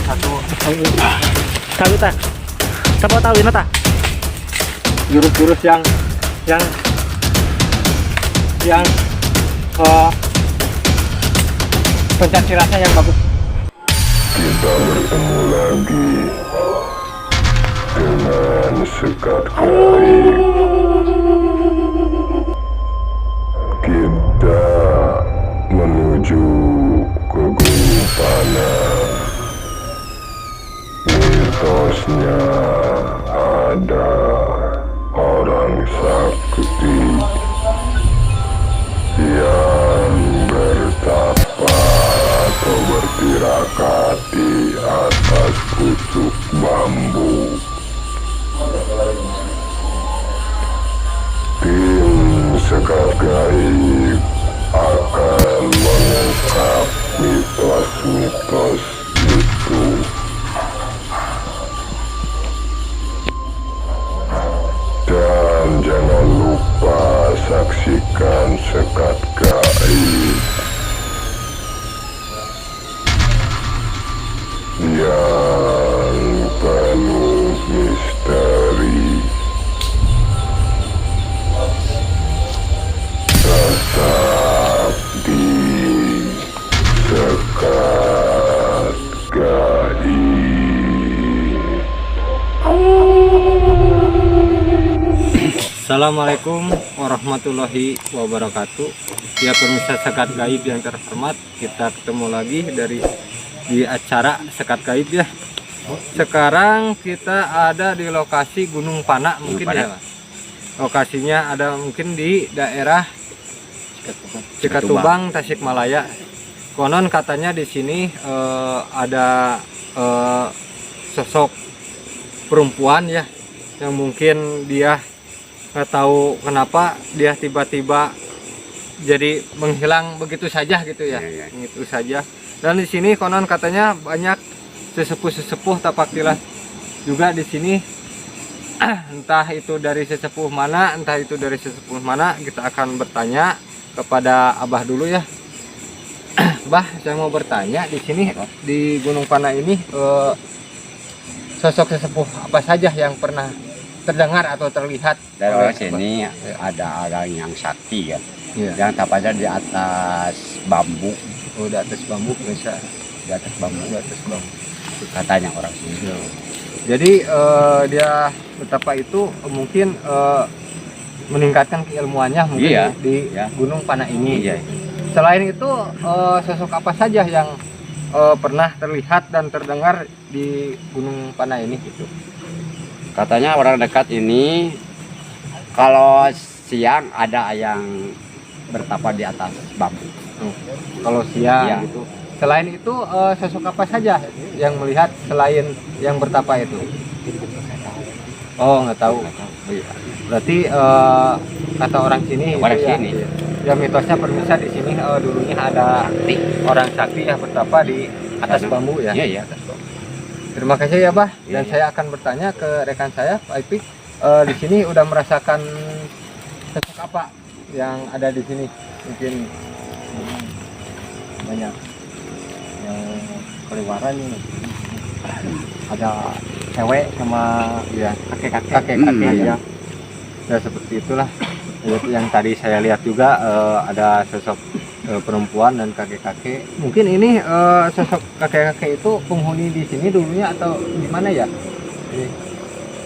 satu Tahu tak? Siapa tahu ini tak? jurus-jurus yang pencaksilatnya yang bagus. Kita bertemu lagi dengan sekat gaib. Kita menuju ke Gunung Panah. Mitosnya ada orang sakti yang bertapa atau bertirakat di atas pucuk bambu. Tim sekat gaib akan mengungkap mitos-mitos itu. Dan jangan lupa saksikan sekat gaib yang penuh misteri. Tetap di sekat gaib. Assalamualaikum warahmatullahi wabarakatuh. Ya pemirsa sekat gaib yang terhormat, kita ketemu lagi di acara sekat gaib ya. Sekarang kita ada di lokasi Gunung Panah mungkin ya. Lokasinya ada mungkin di daerah Cikatubang, Tasikmalaya. Konon katanya di sini ada sosok perempuan ya, yang mungkin dia nggak tahu kenapa dia tiba-tiba jadi menghilang begitu saja gitu ya, begitu saja. Dan di sini konon katanya banyak sesepuh-sesepuh tapak tilas juga di sini. Entah itu dari sesepuh mana, kita akan bertanya kepada Abah dulu ya. Bah, saya mau bertanya di sini di Gunung Panah ini sosok sesepuh apa saja yang pernah terdengar atau terlihat? Dari sini ada orang yang sakti ya, yang tapanya di atas bambu. Oh, di atas bambu bisa. Di atas bambu katanya orang sini. Jadi dia betapa itu mungkin meningkatkan keilmuannya mungkin di Gunung Panah ini. Selain itu sosok apa saja yang pernah terlihat dan terdengar di Gunung Panah ini gitu? Katanya orang dekat ini kalau siang ada yang bertapa di atas bambu. Kalau siang gitu. Selain itu sosok apa saja yang melihat selain yang bertapa itu? Oh, nggak tahu. Berarti kata orang sini. Ya mitosnya permisa di sini dulunya ada orang sakti yang bertapa di atas bambu ya. Iya. Terima kasih ya, Bah. Dan saya akan bertanya ke rekan saya, Pak Ipik. Di sini udah merasakan sosok apa yang ada di sini? Mungkin banyak yang keluaran ini. Ada cewek sama kakek-kakek ya. Ya seperti itulah. Yang tadi saya lihat juga ada sosok perempuan dan kakek-kakek. Mungkin ini sosok kakek-kakek itu penghuni di sini dulunya atau gimana ya?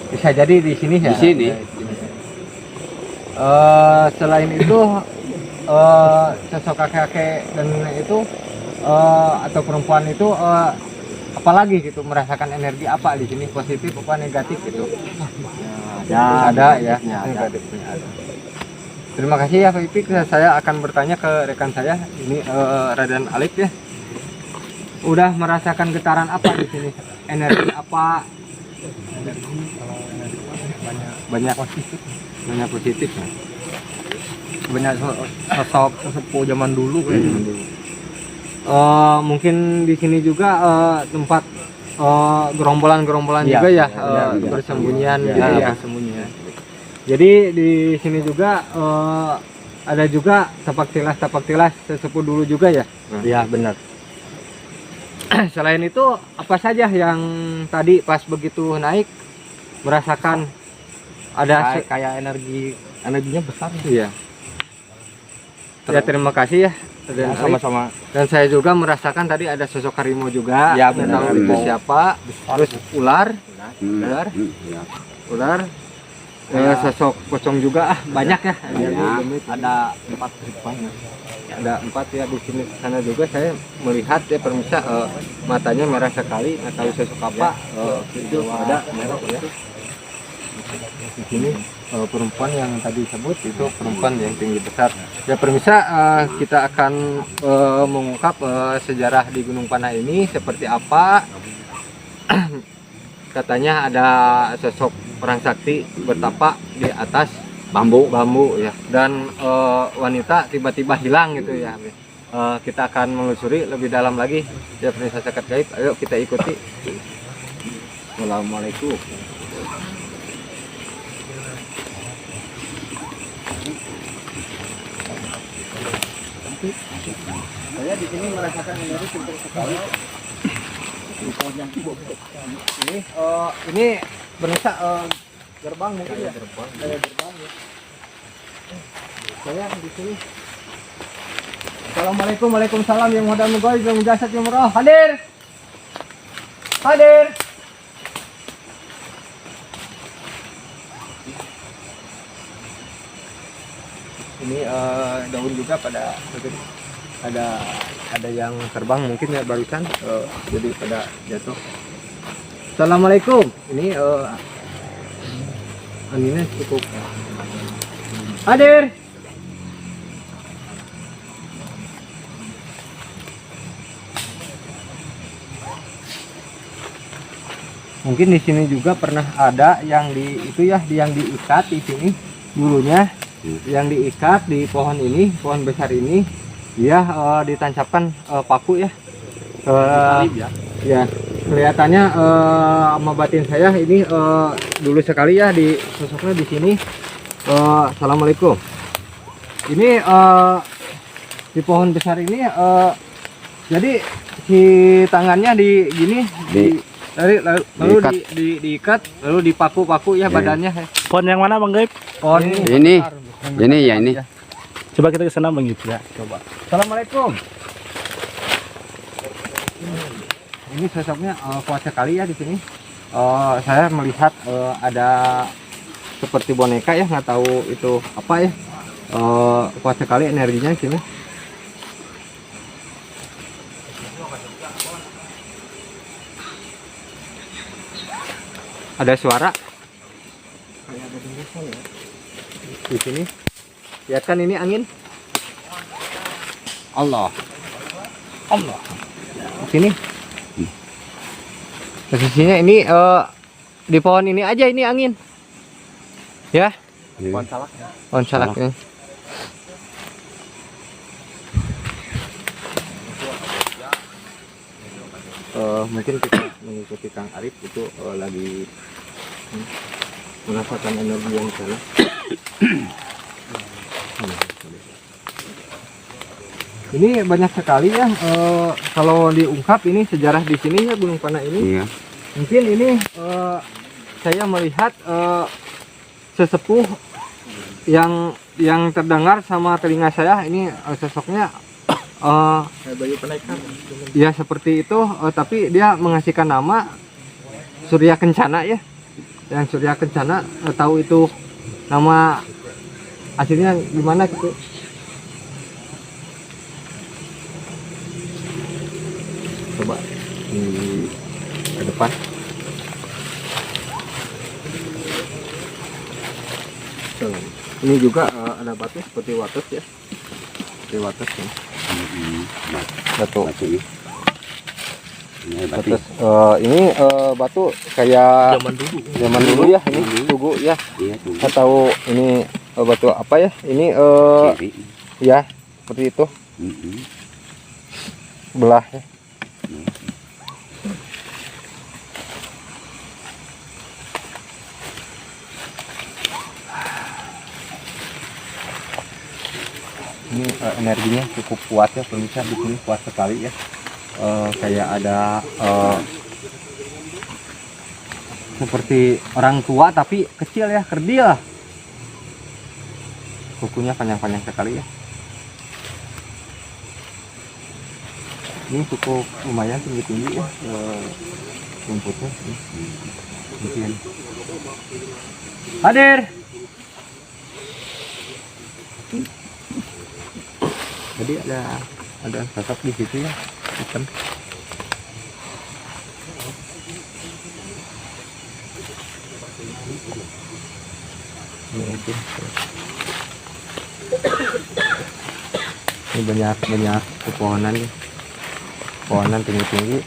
Bisa jadi di sini ya. Di sini. Selain itu sosok kakek-kakek dan itu atau perempuan itu apalagi gitu, merasakan energi apa di sini, positif apa negatif gitu? Ada ya. Negatifnya ada. Terima kasih ya Pak Ipik. Saya akan bertanya ke rekan saya ini Raden Alif ya. Udah merasakan getaran apa di sini? Energi apa? Banyak positif ya. Banyak sosok sesepuh zaman dulu kayaknya. Mungkin di sini juga tempat gerombolan-gerombolan juga ya, persembunyian gitu ya. Jadi di sini juga ada juga tapak tilas sesepuh dulu juga ya. Iya benar. Selain itu apa saja yang tadi pas begitu naik merasakan ada kayak energinya besar. Iya. Ya terima kasih ya. Dan Sama-sama. Dan saya juga merasakan tadi ada sosok harimau juga. Ya, Nggak benar. tahu itu siapa. Terus ular, ular, Ya. ular. Sosok pocong juga banyak ya. Ada 4 banyak. Ada 4 ya di sini sana juga saya melihat ya permisa matanya merah sekali, nggak tahu sosok apa. Itu ada merah ya. Di sini perempuan yang tadi disebut itu perempuan yang tinggi besar. Ya permisa kita akan mengungkap sejarah di Gunung Panah ini seperti apa. Katanya ada sosok perang sakti bertapa di atas bambu ya, dan wanita tiba-tiba hilang gitu ya. Kita akan menelusuri lebih dalam lagi ya permisa Sekar Gaib. Ayo kita ikuti. Assalamualaikum. Saya di sini merasakan energi penting sekali. Ini berasa gerbang mungkin ya. Gerbang ya. Saya di sini. Assalamualaikum, waalaikumsalam yang mudah mugoy yang jasad yang murah. Hadir. Hadir. Ini daun juga pada ada yang terbang mungkin ya barusan jadi pada jatuh. Assalamualaikum. Ini anginnya cukup. Hadir. Mungkin di sini juga pernah ada yang yang diikat di sini dulunya, yang diikat di pohon ini, pohon besar ini, dia ditancapkan paku ya. Ya, kelihatannya sama batin saya ini dulu sekali ya di sosoknya di sini. Assalamualaikum. Ini di pohon besar ini jadi si tangannya di gini lalu diikat lalu dipaku-paku ya badannya. Pohon yang mana Bang Gaib? Pohon Ini ya ini. Coba kita ke sana Bang Gaib ya. Coba. Assalamualaikum. Ini sosoknya kuat sekali ya di sini. Saya melihat ada seperti boneka ya, nggak tahu itu apa ya. Kuat sekali energinya di sini. Ada suara kayak ada dengusan ya di sini. Lihat kan ini angin. Allah di sini. Posisinya ini di pohon ini aja ini angin ya. Pohon salak ini. Mungkin kita mengikuti Kang Arif itu lagi merasakan energi yang sana. Ini banyak sekali ya kalau diungkap ini sejarah di sini ya Gunung Panah ini. Iya. Mungkin ini saya melihat sesepuh yang terdengar sama telinga saya ini sosoknya Bayu Penaikan. Ya seperti itu, tapi dia mengasihkan nama Surya Kencana ya. Yang Surya Kencana, tahu itu nama aslinya gimana gitu. Coba di ke depan. Ini juga ada batu seperti wates ya. Seperti wates ya. Batu. Terus ini batu kayak zaman dulu ya, ini tugu ya. Saya tahu ini batu apa ya? Ini ya seperti itu. Belah ya. Ini energinya cukup kuat ya, pemirsa, di sini kuat sekali ya. kayak ada seperti orang tua tapi kecil ya, kerdil. Kukunya panjang-panjang sekali ya. Ini cukup lumayan tinggi-tinggi ya rumputnya. Mungkin hadir. Jadi ada sosok di situ ya, hitam. Ini banyak pepohonan nih, pohonan tinggi-tinggi.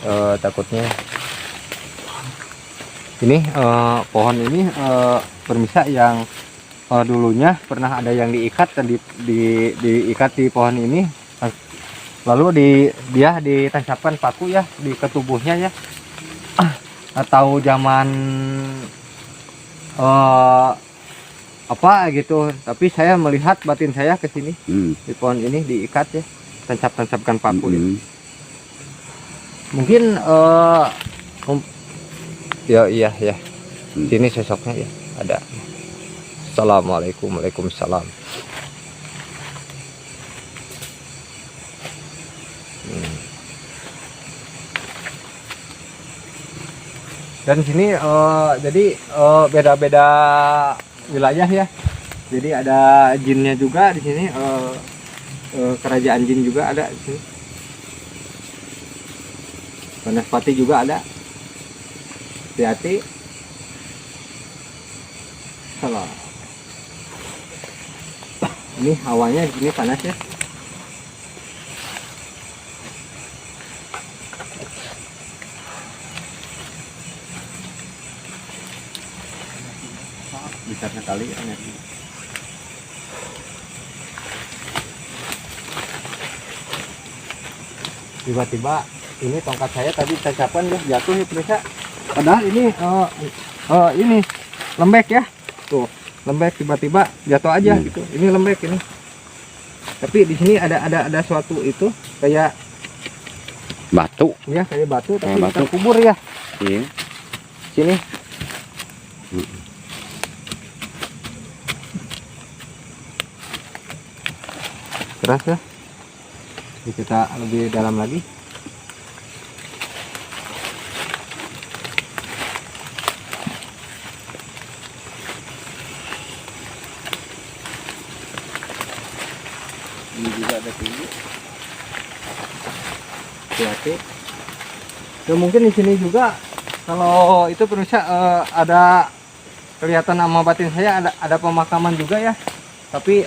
Takutnya ini pohon ini permisa yang dulunya pernah ada yang diikat dan diikat di pohon ini, lalu dia ditancapkan paku ya di ketubuhnya ya, atau zaman apa gitu. Tapi saya melihat batin saya ke sini di pohon ini diikat ya, tancapkan paku ya. Mungkin ya iya ya, sini sosoknya ya ada. Assalamualaikum, waalaikumsalam. Dan sini jadi beda-beda wilayah ya. Jadi ada jinnya juga di sini, kerajaan jin juga ada di sini. Banaspati juga ada. Hati-hati. Salah. Ini hawanya di sini panas ya. Besarnya kali ya. Tiba-tiba ini tongkat saya tadi tancapkan ya, jatuh ya pemirsa. Padahal ini lembek ya. Tuh, lembek, tiba-tiba jatuh aja gitu. Ini lembek ini. Tapi di sini ada suatu itu kayak batu. Ya, kayak batu tapi Kayak batu. terkubur ya. Iya. Sini. Keras ya. Jadi kita lebih dalam lagi. Ini juga ada tinggi. Hati-hati. Ya, mungkin di sini juga kalau itu pemirsa ada kelihatan sama batin saya ada pemakaman juga ya. Tapi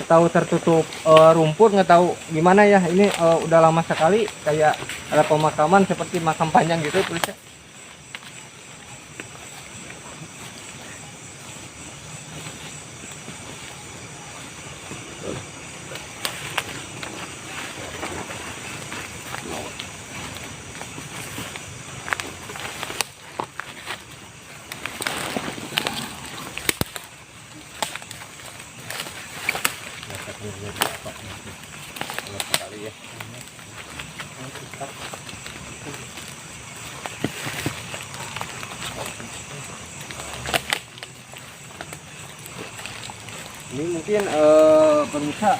tahu tertutup rumput, nggak tahu gimana ya. Ini udah lama sekali kayak ada pemakaman seperti makam panjang gitu pemirsa. Ini mungkin pemirsa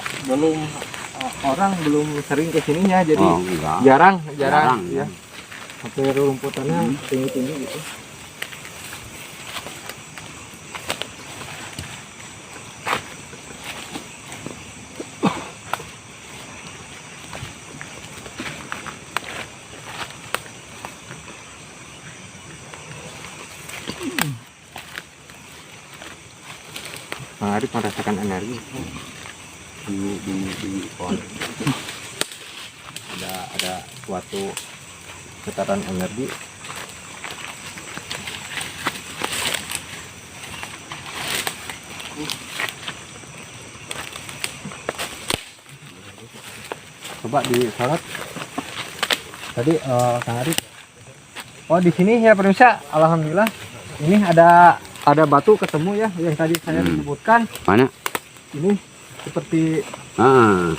orang belum sering ke sininya, jadi enggak. jarang ya. Sampai rumputannya tinggi-tinggi gitu. Bang Arif merasakan energi di pohon. Ada suatu getaran energi. Coba disorot. Tadi Kang Arif. Oh, di sini ya pemirsa, alhamdulillah ini ada batu ketemu ya yang tadi saya sebutkan. Mana? Ini seperti Ah,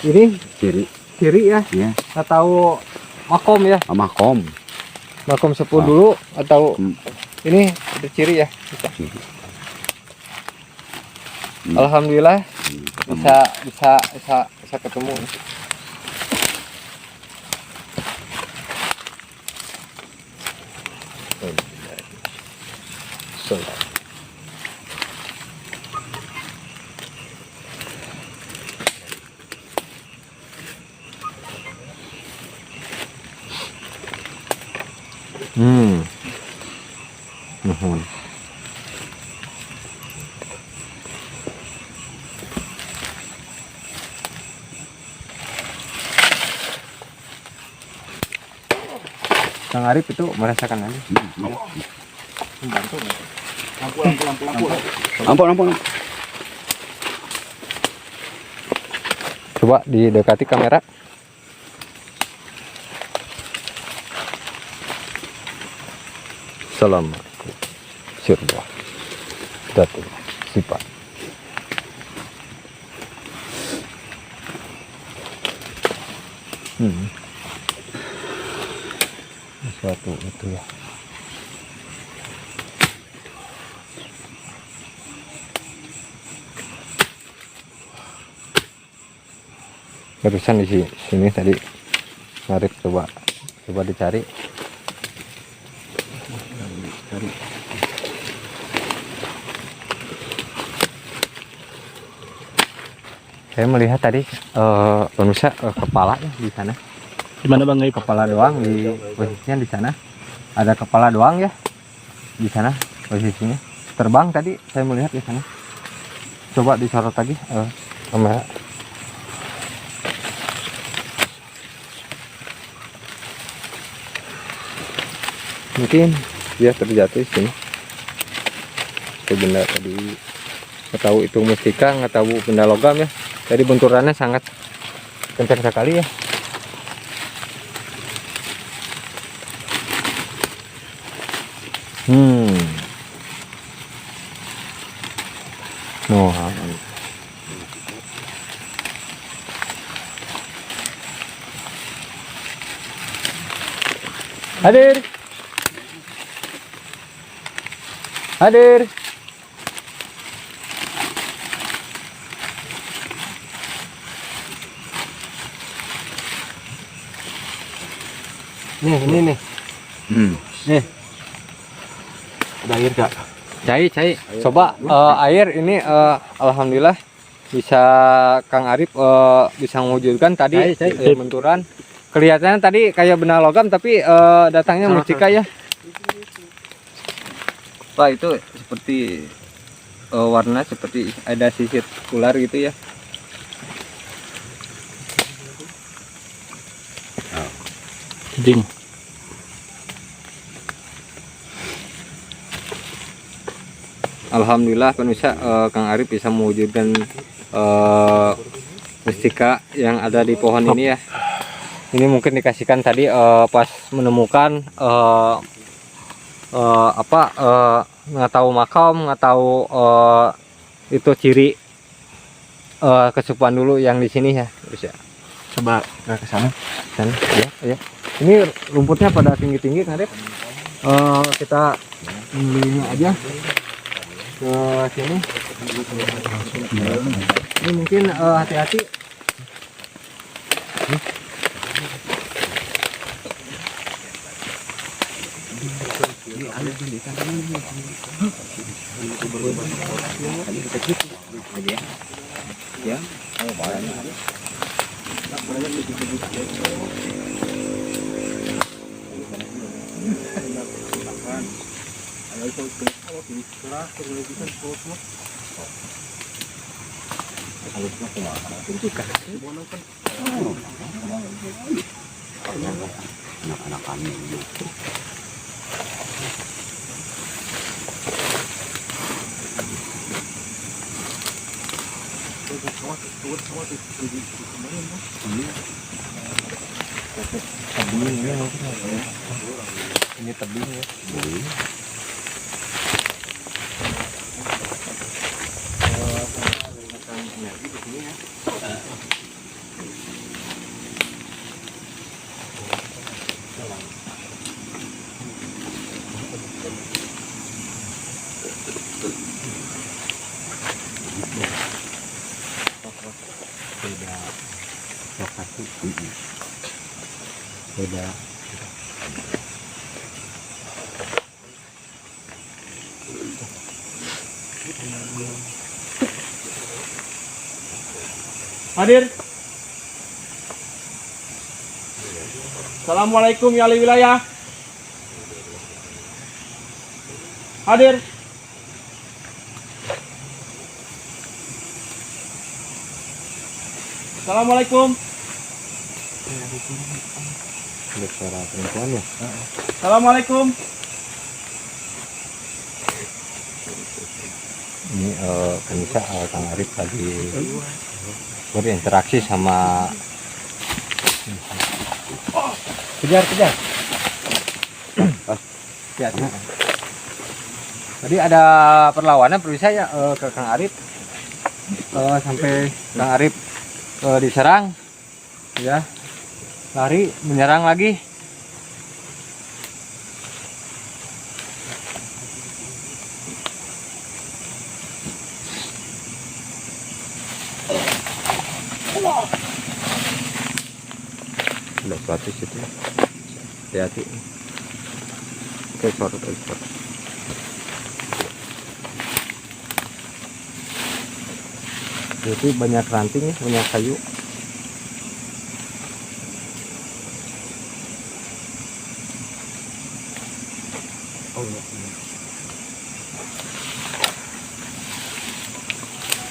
ini kiri. ciri ya, ya atau makom ya, makom. makom sepuh dulu atau ini ada ciri ya. Bisa. Alhamdulillah bisa ketemu. Nuhun. Kang Arif itu merasakan aja. Membantu. Ampun. Coba didekati kamera. Assalamualaikum sirwah datul sifat. Sesuatu itu ya. Barusan di sini tadi Arif coba dicari. Saya melihat tadi pemirsa kepalanya di sana. Di mana Bang Gaib? Kepala doang di posisinya di sana. Ada kepala doang ya di sana posisinya. Terbang tadi saya melihat di sana. Coba disorot lagi kamera. Mungkin dia terjatuh di sini. Itu benda tadi nggak tahu itu mustika, nggak tahu benda logam ya. Jadi benturannya sangat kencang sekali ya. No, hadir. Nih, ini nih. Nih. Ada air gak? Cai. Coba air ini alhamdulillah bisa Kang Arif bisa mewujudkan tadi benturan. Kelihatannya tadi kayak benda logam tapi datangnya mustika ya. Pak itu seperti warna seperti ada sisir ular gitu ya. Ding. Alhamdulillah pemirsa Kang Arif bisa mewujudkan mustika yang ada di pohon ini ya. Ini mungkin dikasihkan tadi pas menemukan nggak tahu makam, nggak tahu itu ciri kesubuhan dulu yang di sini ya. Terus ya. Coba ke sana. Ya. Ini rumputnya pada tinggi-tinggi Kang Arif. Kita ini aja ke sini. Ini mungkin hati-hati. Anak-anak kami. Ini tebing ya. Udah. Hadir. Assalamualaikum ya ahli wilayah. Hadir. Assalamualaikum. Ada suara perempuan ya. Assalamualaikum. Ini kan bisa Kang Arif lagi berinteraksi sama kejar. Ya, tadi ada perlawanan perbisa ya ke Kang Arif sampai Kang Arif diserang ya, lari menyerang lagi. Ada suatu situ, hati-hati. Ekspor. Jadi banyak ranting, banyak kayu.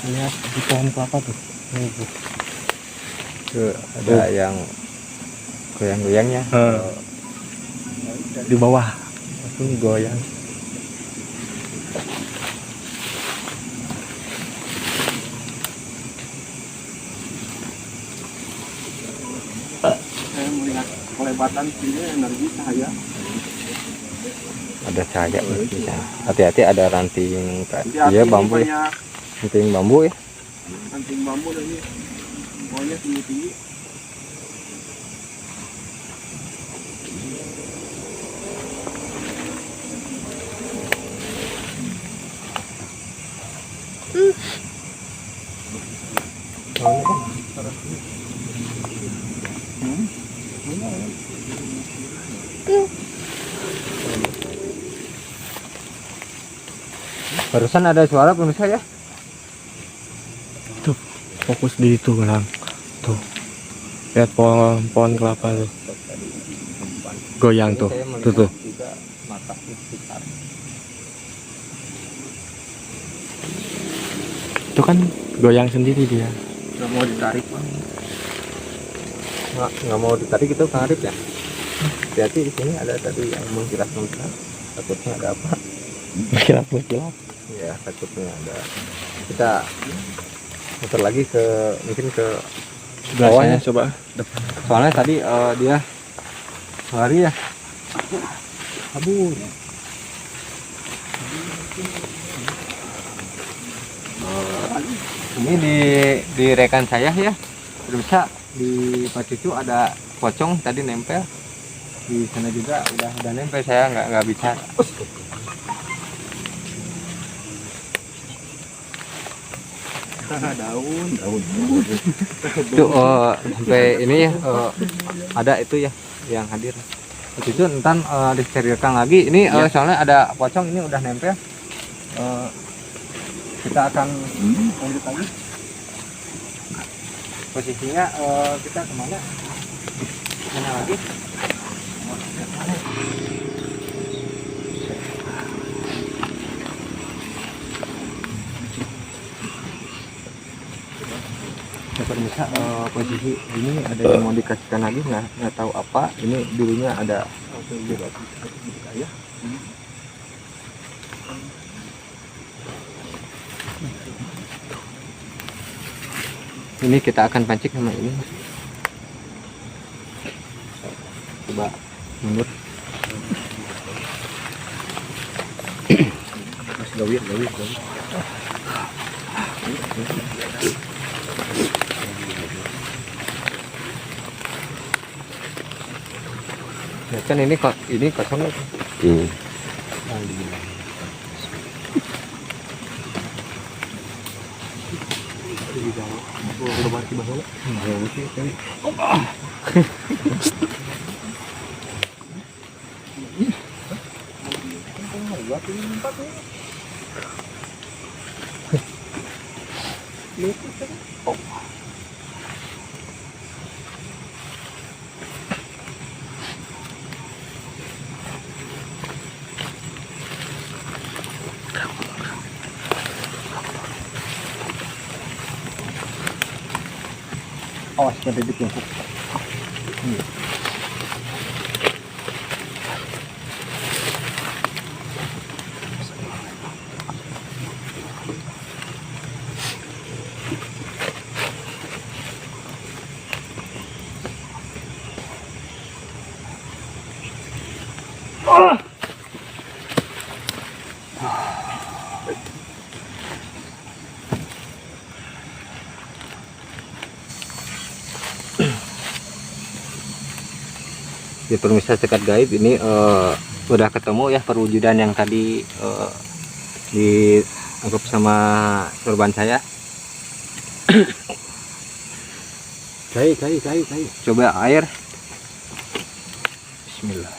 Lihat di pohon kelapa tuh. Tuh, ada yang goyang-goyangnya. Di bawah langsung goyang. Saya melihat kelebatan sini energi cahaya. Ada cahaya bisa. Hati-hati ada ranting Hati-hati iya ini bambu ya. banyak Ranting bambu ya. ranting bambu dan ini pokoknya tinggi-tinggi. Barusan ada suara pemirsa ya. Tuh, fokus di itu Bang. Tuh. Lihat pohon kelapa tuh. Goyang tuh. Saya Tuh tuh. melihat juga mata di sekitar. Itu kan goyang sendiri dia. Nggak mau ditarik. Nggak mau ditarik itu Kang Arif ya. Hati-hati di sini ada tadi yang mengkilat-mengkilat. Takutnya ada apa? Berkilat-berkilat. Ya takutnya ada. Kita muter lagi ke mungkin ke bawahnya. Bawahnya coba. Soalnya tadi dia lari ya. Kabur. Ini di rekan saya ya. Bisa di Pacucu ada pocong tadi nempel. Di sana juga udah nempel, saya nggak bisa. Daun. Tuh sampai ini ya ada itu ya yang hadir. Itu entar disterilkan lagi. Ini soalnya ada pocong ini udah nempel. Kita akan lanjut lagi. Posisinya kita kemana? Mana lagi? Bisa posisi ini ada yang mau dikasihkan lagi nggak tahu apa. Ini dulunya ada ini kita akan pancing sama ini. Coba mundur. Mas gawir. Ya kan ini kosong ya. Awas pada ditumpuk. Di pemirsa sekat gaib ini udah ketemu ya perwujudan yang tadi dianggap sama korban saya. Cai. Coba air. Bismillah.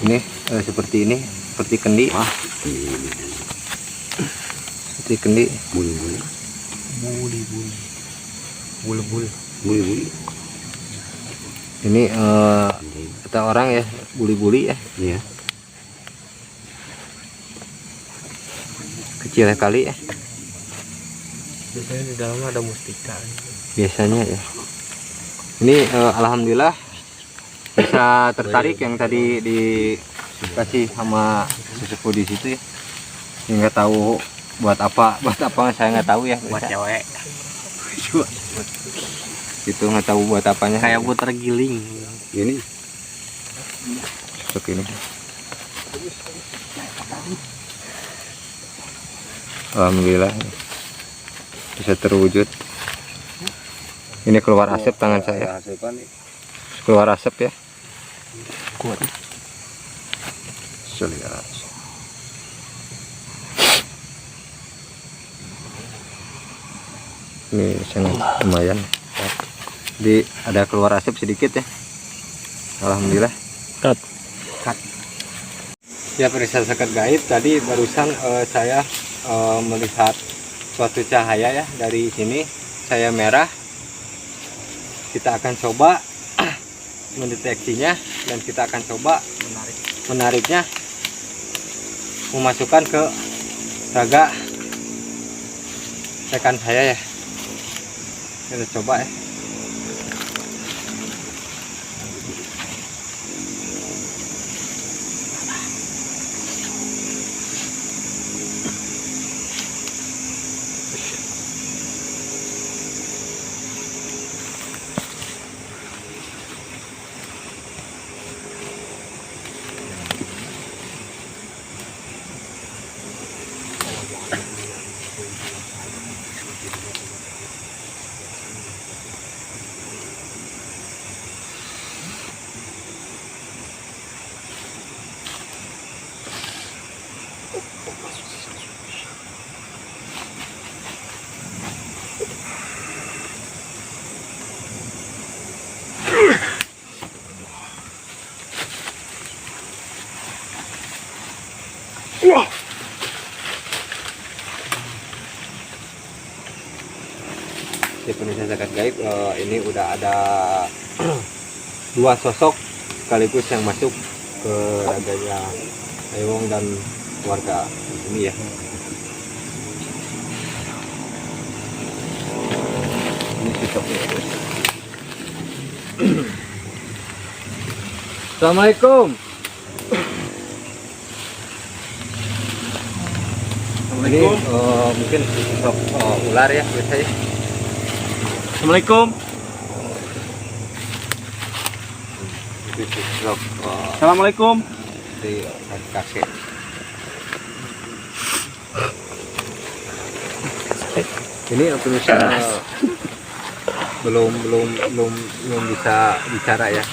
Ini seperti ini, seperti kendi. Seperti kendi. Bulu-bulu. Ini kata orang ya, buli-buli ya. Iya. Kecil kali ya. Biasanya di dalamnya ada mustika. Biasanya ya. Ini alhamdulillah bisa tertarik yang tadi dikasih sama sesepuh di situ ya. Saya nggak tahu buat apa saya nggak tahu ya. Buat cewek. Itu nggak tahu buat apanya. Kayak putar giling. Ini Seperti ini. Alhamdulillah bisa terwujud. Ini keluar asap tangan saya. Keluar asap ya. Kuat. Lihat. Ini sangat lumayan. Jadi ada keluar asap sedikit ya. Alhamdulillah. Cut. Ya pemirsa sekat gaib, tadi barusan saya melihat suatu cahaya ya dari sini. Saya merah. Kita akan coba mendeteksinya dan kita akan coba menariknya, memasukkan ke raga rekan saya ya. Kita coba ya. Di pemirsa zakat gaib ini udah ada dua sosok sekaligus yang masuk ke raganya Ewong dan warga ini ya. Ini sosoknya. Assalamualaikum. Ini mungkin sosok ular ya biasanya. Assalamualaikum. Ini sosok Assalamualaikum. di kakek. Ini pemirsa belum bisa bicara ya.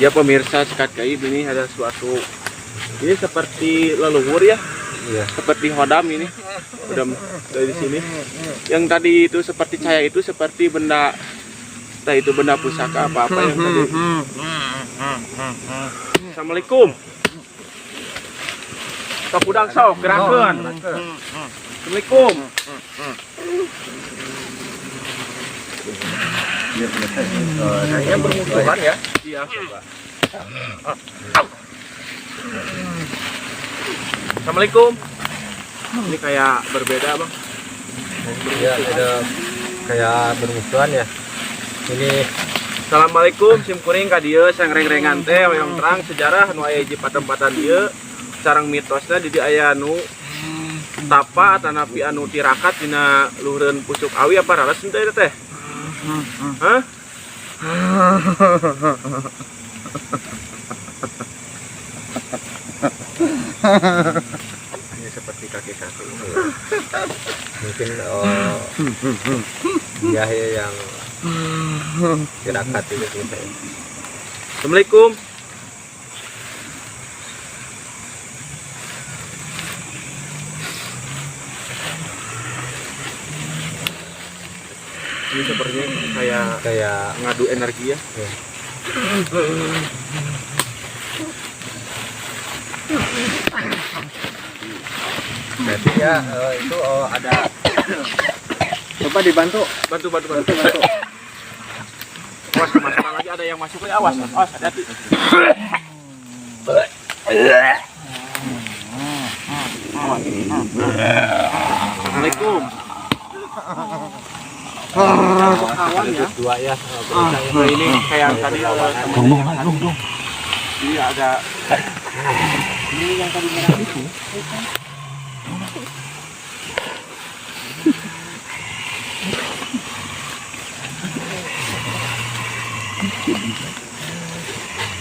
Ya pemirsa sekat gaib, ini ada suatu, ini seperti leluhur ya, Iya. seperti hodam ini, hodam dari sini. Yang tadi itu seperti cahaya itu seperti benda entah itu benda pusaka apa yang tadi. Assalamualaikum. Kapudang sok gerakan. Assalamualaikum. Kayaknya bermusuhan ya. Iya. Assalamualaikum. Ini kayak berbeda bang. Ya, ada kayak bermusuhan ya. Ini Assalamualaikum sim kuring ka dieu sangreng-rengan teh hoyong terang sejarah nu aya hiji patempatan dieu sareng mitosna di dieu aya nu tapa atanapi anu tirakat dina luhureun pucuk awi apa raras teh teh. Hah? ini seperti kaki-kaki mungkin dia yang tirakat itu gitu. Assalamualaikum. Ini sepertinya kayak ngadu energi ya. Jadi ya itu ada coba dibantu. Bantu. Awas kemasukan lagi ada yang masuk lagi. Awas hati-hati. Assalamualaikum. Kawan ya. Dua ya. Nah, ini kayak tadi dong. Iya ada. Ini yang tadi merah itu.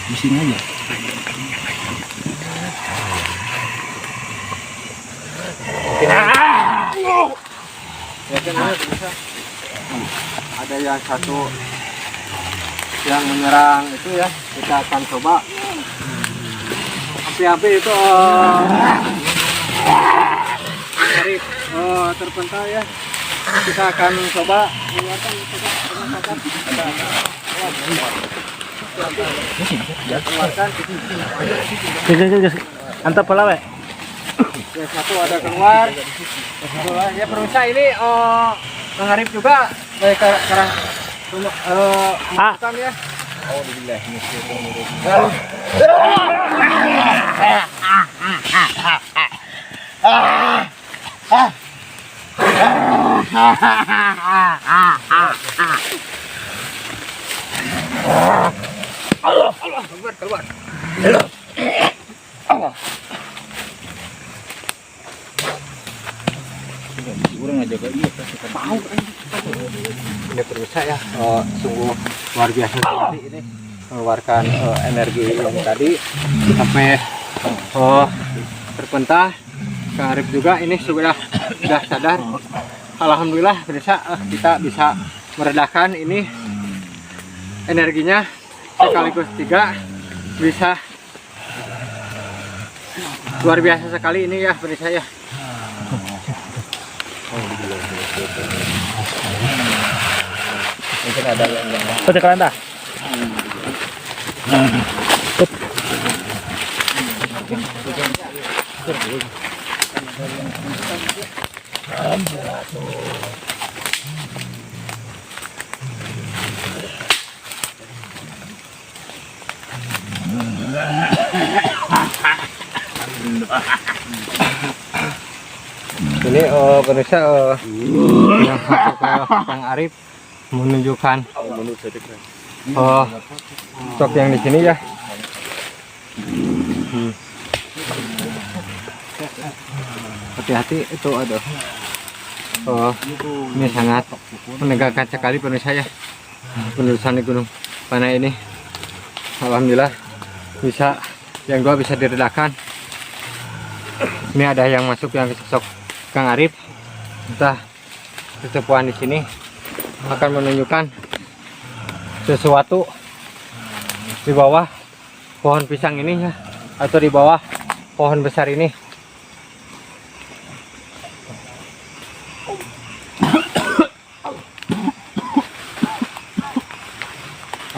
Di sini aja. Ada yang satu yang menyerang itu ya, kita akan coba api-api itu dari terpental ya, kita akan coba mengeluarkan Antap pelawe. yang satu ada keluar ya pemirsa ini mengharip juga dari arah masukan ya. Keluar. Orang aja gak iya tahu Ini pemirsa ya, sungguh luar biasa sekali ini mengeluarkan energi yang tadi sampai terpental. Kang Arif juga ini sudah sadar. Alhamdulillah pemirsa, kita bisa meredakan ini energinya sekaligus 3 bisa luar biasa sekali ini ya pemirsa ya. Mungkin ada yang Putih kalanda. Ini pemirsa yang masuk ke Kang Arif menunjukkan stok yang di sini ya. Hati-hati itu ada. Ini sangat menegangkan sekali pemirsa ya. Penelusuran di Gunung Panai ini. Alhamdulillah bisa yang dua bisa diredakan. Ini ada yang masuk yang sosok Kang Arif. Entah kesepuan di sini akan menunjukkan sesuatu di bawah pohon pisang ini ya, atau di bawah pohon besar ini.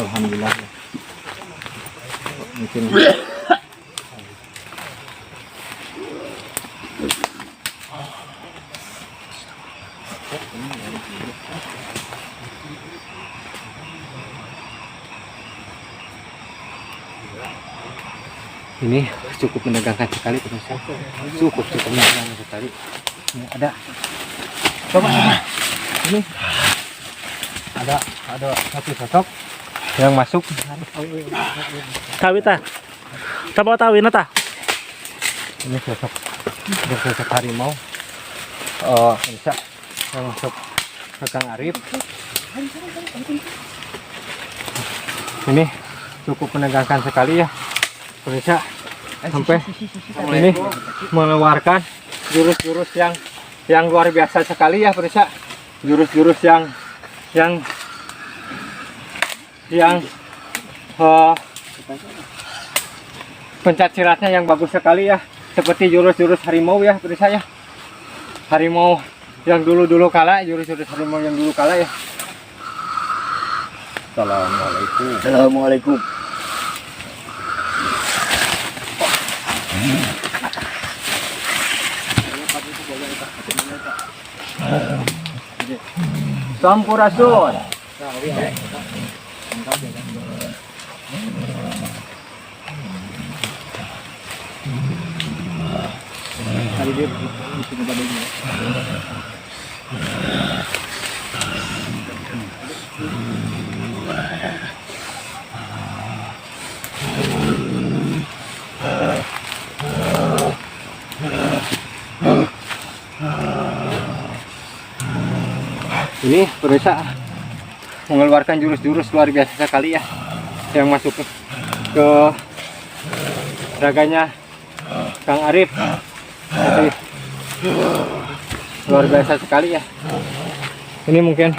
Alhamdulillah ya. Mungkin ini cukup menegangkan sekali pemirsa. Cukup menegangkan sekali. Ini ada. Coba ini ada satu sosok yang masuk. Tawi ta. Tabawa tawi na ta. Ini sosok harimau. Bisa yang masuk ke Kang Arif. Ini cukup menegangkan sekali ya pemirsa, sampai ini mengeluarkan jurus-jurus yang luar biasa sekali ya pemirsa, jurus-jurus yang pencak silatnya yang bagus sekali ya, seperti jurus-jurus harimau ya pemirsa ya, harimau yang dulu kala, jurus-jurus harimau yang dulu kala ya. Assalamualaikum. Sampurasun. Ini pemirsa mengeluarkan jurus-jurus luar biasa sekali ya, yang masuk ke raganya Kang Arif. Jadi, luar biasa sekali ya. Ini mungkin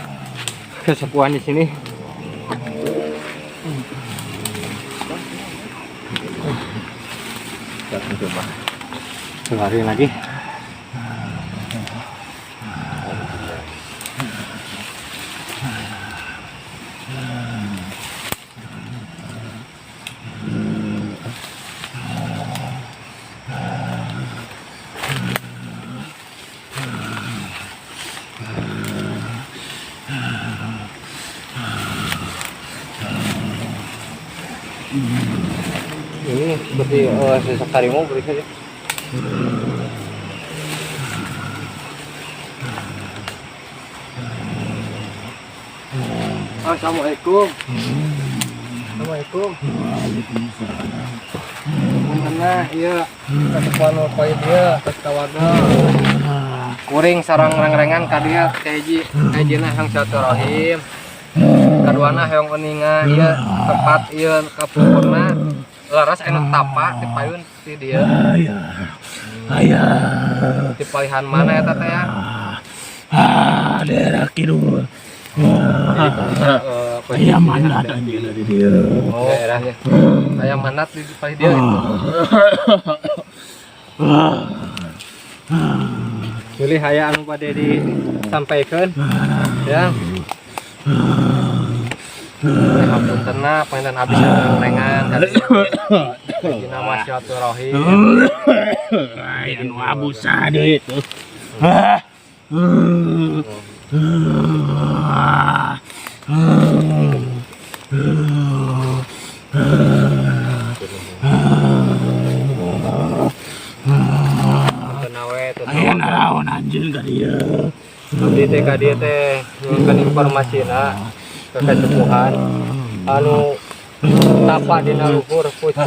kesepuan di sini. Kita coba keluarin lagi. Ini seperti sosok harimau berisik ya. Assalamualaikum. Assalamualaikum. Mana iya ketepuan poin dia kawarna. Kuring sarang reng-rengan ka dieu kajina hang silaturahim. Kaduana hayang uninga ieu tempat ieu kapungkurna laras anu tapak ti payun ti dieu. Aya. Ti palihan mana eta teh ya? Daerah kidul. Ayam manat anjeun di dieu. Oh, daerahnya. Ayam manat di palih dieu. Pilih aya anu bade disampaikeun ya. Hapuntenna panjenengan abis rengan tadi. Dina silaturahim. Anu abu sade itu. Aya naraon anjeun ka dieu. Abdi teh ka dieu teh nyuhunkeun informasina ke kasepuhan anu tapak dina luhur pucuk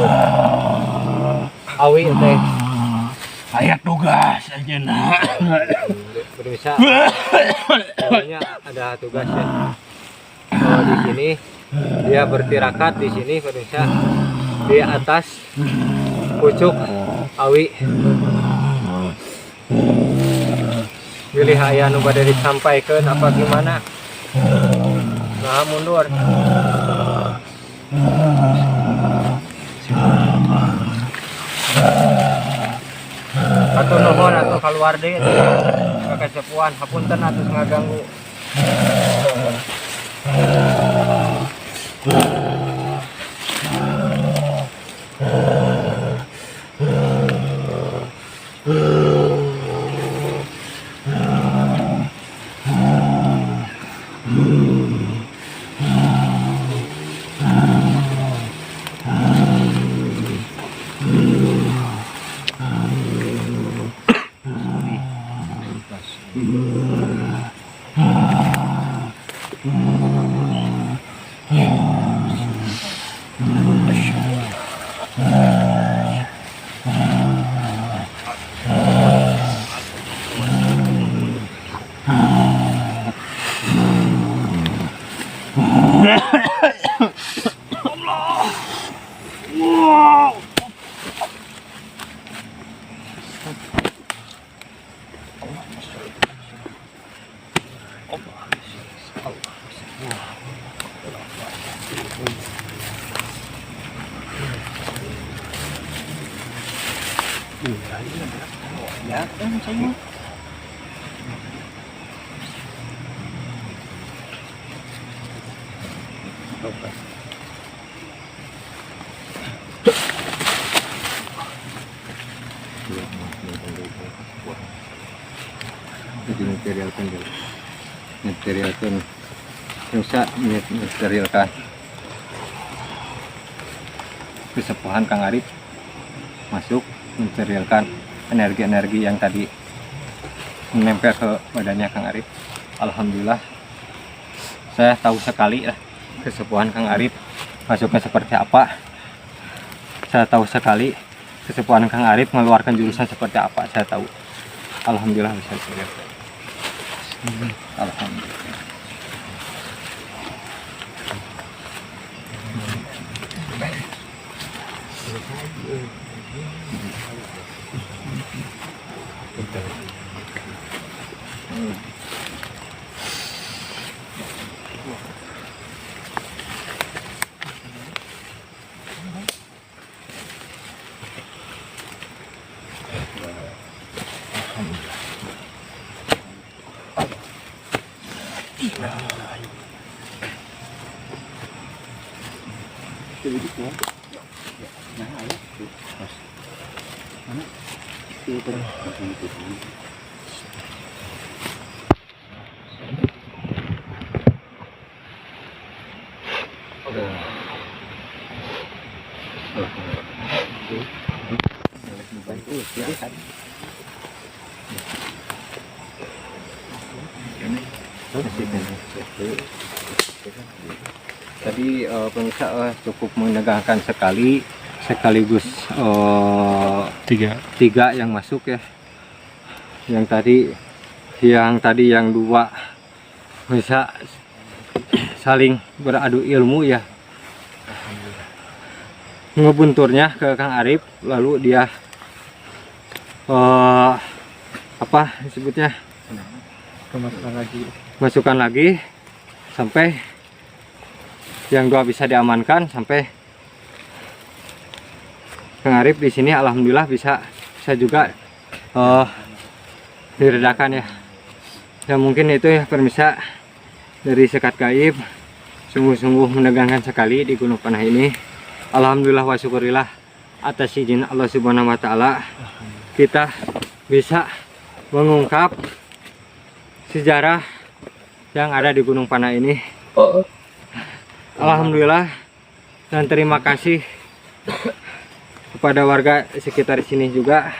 awi teh Aya tugas anjeunna. berusaha pokoknya ada tugas ya. Kalau di sini dia bertirakat di sini berusaha di atas pucuk awi. Pilih aya nu bade disampaikeun apa gimana? Nah, mundur. Atau nuhun atau keluar deui ka kasepuan hapunten atuh ngaganggu. Jadi materialkan rusak materialkan kesepuhan Kang Arif masuk materialkan energi-energi yang tadi menempel ke badannya Kang Arif. Alhamdulillah saya tahu sekali lah kesepuhan Kang Arif masuknya seperti apa. Saya tahu sekali kesepuhan Kang Arif mengeluarkan jurusan seperti apa. Saya tahu. Alhamdulillah bisa saya. Alhamdulillah. Tadi pemirsa cukup menegangkan sekaligus tiga yang masuk ya. Yang tadi yang dua bisa saling beradu ilmu ya. Ngebunturnya ke Kang Arif, lalu dia apa disebutnya masukkan lagi sampai yang dua bisa diamankan, sampai Kang Arif di sini alhamdulillah bisa juga diredakan ya. Ya mungkin itu ya pemirsa dari Sekat Gaib, sungguh-sungguh menegangkan sekali di Gunung Panah ini. Alhamdulillah wa syukurillah atas izin Allah Subhanahu wa taala kita bisa mengungkap sejarah yang ada di Gunung Panah ini. Alhamdulillah dan terima kasih kepada warga sekitar sini juga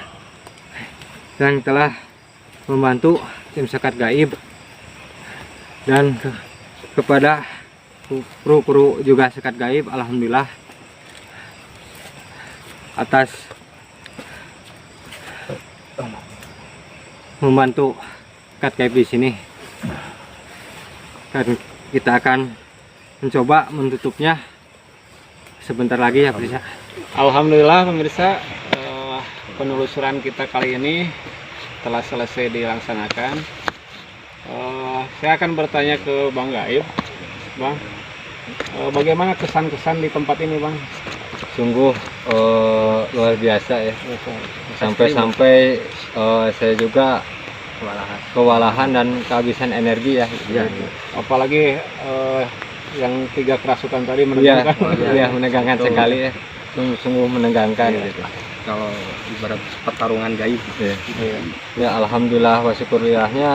yang telah membantu tim Sekat Gaib, dan kepada kru juga Sekat Gaib. Alhamdulillah atas membantu Sekat Gaib di sini, dan kita akan mencoba menutupnya sebentar lagi ya pemirsa. Alhamdulillah pemirsa, penelusuran kita kali ini telah selesai dilaksanakan. Saya akan bertanya ke Bang Gaib. Bang, bagaimana kesan-kesan di tempat ini Bang? Sungguh luar biasa ya. Sampai-sampai saya juga kewalahan dan kehabisan energi ya. Apalagi yang 3 kerasukan tadi menegangkan. Iya, menegangkan sekali ya. Sungguh menegangkan gitu. Kalau ibarat pertarungan gaib. Ya alhamdulillah wa syukurillahnya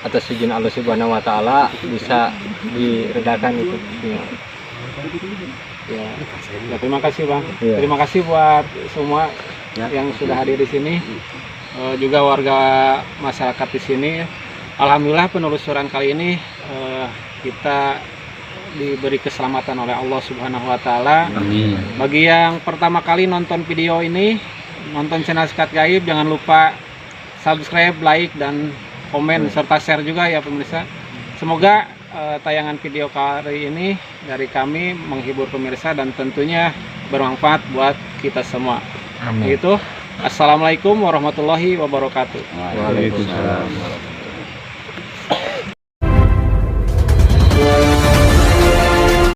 atas izin Allah Subhanahu wa taala bisa diredakan itu. Ya, terima kasih Bang. Ya. Terima kasih buat semua yang sudah hadir di sini. Juga warga masyarakat di sini. Alhamdulillah penelusuran kali ini kita diberi keselamatan oleh Allah Subhanahu wa taala. Amin. Bagi yang pertama kali nonton video ini, nonton channel Sekat Gaib, jangan lupa subscribe, like, dan komen serta share juga ya pemirsa. Semoga tayangan video kali ini dari kami menghibur pemirsa dan tentunya bermanfaat buat kita semua. Amin. Gitu. Assalamualaikum warahmatullahi wabarakatuh. Waalaikumsalam.